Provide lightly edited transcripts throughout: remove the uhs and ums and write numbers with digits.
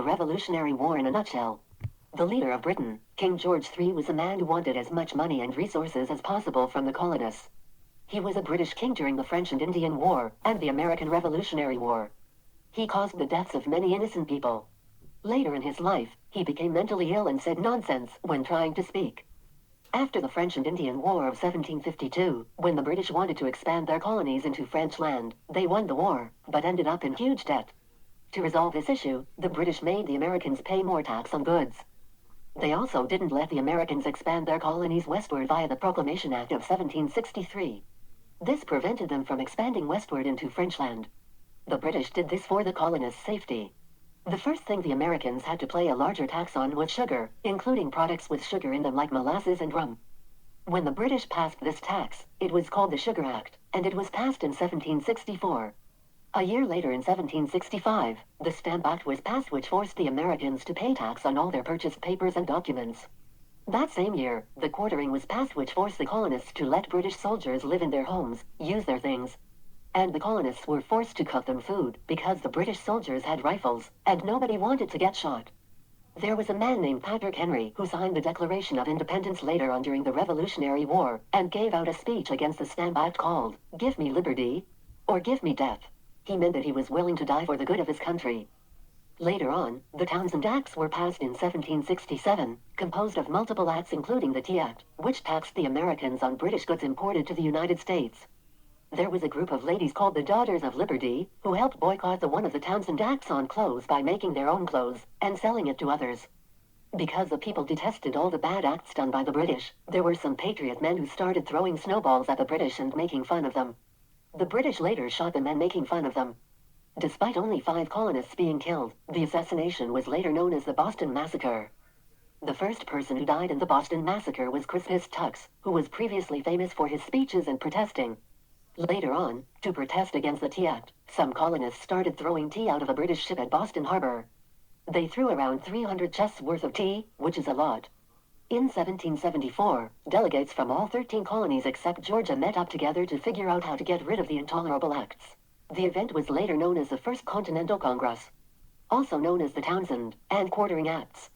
Revolutionary War in a nutshell. The leader of Britain, King George III, was a man who wanted as much money and resources as possible from the colonists. He was a British king during the French and Indian War and the American Revolutionary War. He caused the deaths of many innocent people. Later in his life, he became mentally ill and said nonsense when trying to speak. After the French and Indian War of 1752, when the British wanted to expand their colonies into French land, they won the war, but ended up in huge debt. To resolve this issue, the British made the Americans pay more tax on goods. They also didn't let the Americans expand their colonies westward via the Proclamation Act of 1763. This prevented them from expanding westward into French land. The British did this for the colonists' safety. The first thing the Americans had to pay a larger tax on was sugar, including products with sugar in them like molasses and rum. When the British passed this tax, it was called the Sugar Act, and it was passed in 1764. A year later in 1765, the Stamp Act was passed, which forced the Americans to pay tax on all their purchased papers and documents. That same year, the Quartering was passed, which forced the colonists to let British soldiers live in their homes, use their things, and the colonists were forced to cook them food because the British soldiers had rifles, and nobody wanted to get shot. There was a man named Patrick Henry who signed the Declaration of Independence later on during the Revolutionary War and gave out a speech against the Stamp Act called, "Give me liberty, or give me death." He meant that he was willing to die for the good of his country. Later on, the Townshend Acts were passed in 1767, composed of multiple acts including the Tea Act, which taxed the Americans on British goods imported to the United States. There was a group of ladies called the Daughters of Liberty, who helped boycott one of the Townshend Acts on clothes by making their own clothes and selling it to others. Because the people detested all the bad acts done by the British, there were some patriot men who started throwing snowballs at the British and making fun of them. The British later shot the men making fun of them. Despite only 5 colonists being killed, the assassination was later known as the Boston Massacre. The first person who died in the Boston Massacre was Crispus Tux, who was previously famous for his speeches and protesting. Later on, to protest against the Tea Act, some colonists started throwing tea out of a British ship at Boston Harbor. They threw around 300 chests worth of tea, which is a lot. In 1774, delegates from all 13 colonies except Georgia met up together to figure out how to get rid of the intolerable acts. The event was later known as the First Continental Congress, also known as the Townshend and Quartering Acts.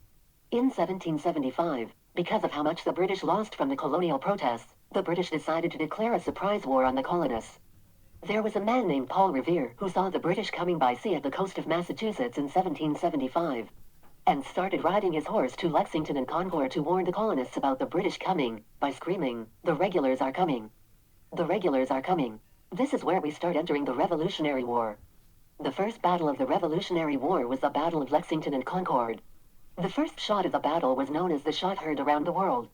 In 1775, because of how much the British lost from the colonial protests, the British decided to declare a surprise war on the colonists. There was a man named Paul Revere who saw the British coming by sea at the coast of Massachusetts in 1775, and started riding his horse to Lexington and Concord to warn the colonists about the British coming, by screaming, "The regulars are coming! The regulars are coming!" This is where we start entering the Revolutionary War. The first battle of the Revolutionary War was the Battle of Lexington and Concord. The first shot of the battle was known as the shot heard around the world.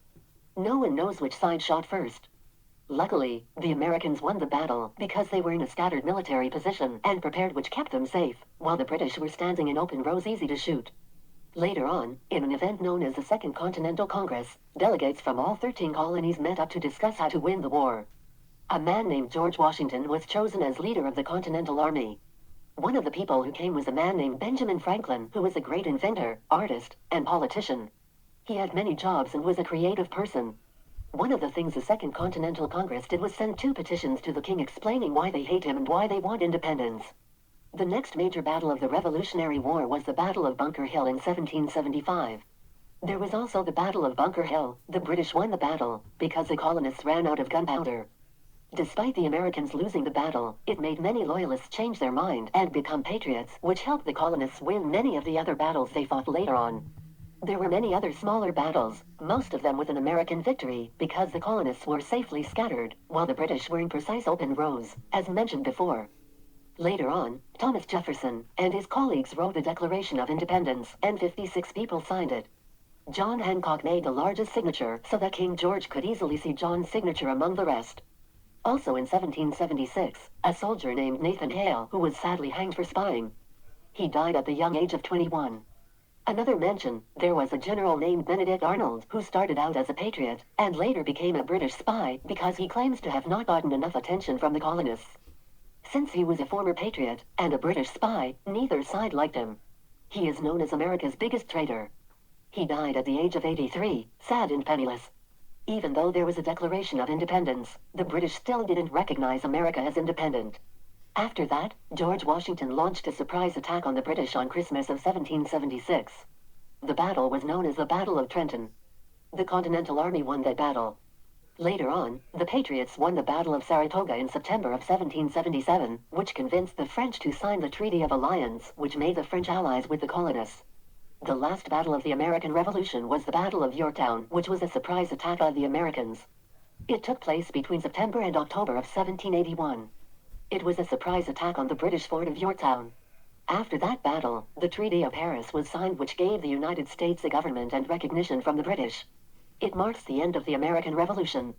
No one knows which side shot first. Luckily, the Americans won the battle because they were in a scattered military position and prepared, which kept them safe, while the British were standing in open rows easy to shoot. Later on, in an event known as the Second Continental Congress, delegates from all 13 colonies met up to discuss how to win the war. A man named George Washington was chosen as leader of the Continental Army. One of the people who came was a man named Benjamin Franklin, who was a great inventor, artist, and politician. He had many jobs and was a creative person. One of the things the Second Continental Congress did was send 2 petitions to the king explaining why they hate him and why they want independence. The next major battle of the Revolutionary War was the Battle of Bunker Hill in 1775. There was also the Battle of Bunker Hill. The British won the battle because the colonists ran out of gunpowder. Despite the Americans losing the battle, it made many loyalists change their mind and become patriots, which helped the colonists win many of the other battles they fought later on. There were many other smaller battles, most of them with an American victory, because the colonists were safely scattered, while the British were in precise open rows, as mentioned before. Later on, Thomas Jefferson and his colleagues wrote the Declaration of Independence, and 56 people signed it. John Hancock made the largest signature so that King George could easily see John's signature among the rest. Also in 1776, a soldier named Nathan Hale, who was sadly hanged for spying. He died at the young age of 21. Another mention, there was a general named Benedict Arnold who started out as a patriot and later became a British spy because he claims to have not gotten enough attention from the colonists. Since he was a former patriot and a British spy, neither side liked him. He is known as America's biggest traitor. He died at the age of 83, sad and penniless. Even though there was a Declaration of Independence, the British still didn't recognize America as independent. After that, George Washington launched a surprise attack on the British on Christmas of 1776. The battle was known as the Battle of Trenton. The Continental Army won that battle. Later on, the Patriots won the Battle of Saratoga in September of 1777, which convinced the French to sign the Treaty of Alliance, which made the French allies with the colonists. The last battle of the American Revolution was the Battle of Yorktown, which was a surprise attack of the Americans. It took place between September and October of 1781. It was a surprise attack on the British fort of Yorktown. After that battle, the Treaty of Paris was signed, which gave the United States a government and recognition from the British. It marks the end of the American Revolution.